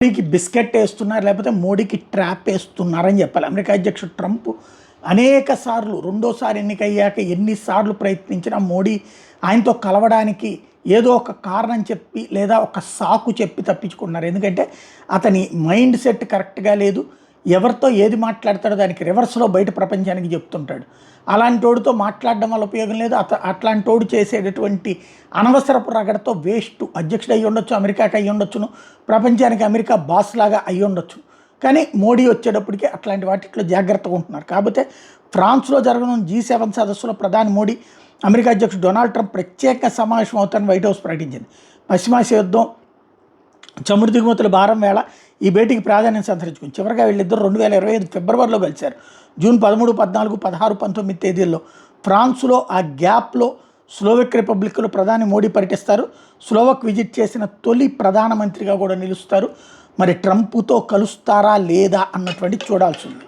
మోడీకి బిస్కెట్ వేస్తున్నారు, లేకపోతే మోడీకి ట్రాప్ వేస్తున్నారని చెప్పాలి. అమెరికా అధ్యక్షుడు ట్రంప్ అనేక సార్లు రెండోసారి ఎన్నికయ్యాక ఎన్నిసార్లు ప్రయత్నించినా మోడీ ఆయనతో కలవడానికి ఏదో ఒక కారణం చెప్పి లేదా ఒక సాకు చెప్పి తప్పించుకున్నారు. ఎందుకంటే అతని మైండ్ సెట్ కరెక్ట్గా లేదు. ఎవరితో ఏది మాట్లాడతాడో దానికి రివర్స్లో బయట ప్రపంచానికి చెప్తుంటాడు. అలాంటి వాడితో మాట్లాడడం వల్ల ఉపయోగం లేదు. అట్లాంటి వాడు చేసేటటువంటి అనవసరపు రగడతో వేస్ట్. అధ్యక్షుడు అయ్యి ఉండొచ్చు, అమెరికాకి అయ్యి ఉండొచ్చును, ప్రపంచానికి అమెరికా బాస్ లాగా అయ్యి ఉండొచ్చు. కానీ మోడీ వచ్చేటప్పటికి అట్లాంటి వాటిలో జాగ్రత్తగా ఉంటున్నారు. కాకపోతే ఫ్రాన్స్లో జరగనున్న G7 సదస్సులో ప్రధాని మోడీ అమెరికా అధ్యక్షుడు డొనాల్డ్ ట్రంప్ ప్రత్యేక సమావేశం అవుతారని వైట్ హౌస్ ప్రకటించింది. పశ్చిమాసియా యుద్ధం, చమురు దిగుమతుల భారం వేళ ఈ భేటీకి ప్రాధాన్యం సంతరించుకుంది. చివరిగా వీళ్ళిద్దరు 2025 ఫిబ్రవరిలో కలిశారు. జూన్ 13, 14, 16, 19 తేదీల్లో ఫ్రాన్స్లో ఆ గ్యాప్లో స్లోవెక్ రిపబ్లిక్లో ప్రధాని మోడీ పర్యటిస్తారు. స్లోవక్ విజిట్ చేసిన తొలి ప్రధానమంత్రిగా కూడా నిలుస్తారు. మరి ట్రంప్తో కలుస్తారా లేదా అన్నటువంటి చూడాల్సి ఉంది.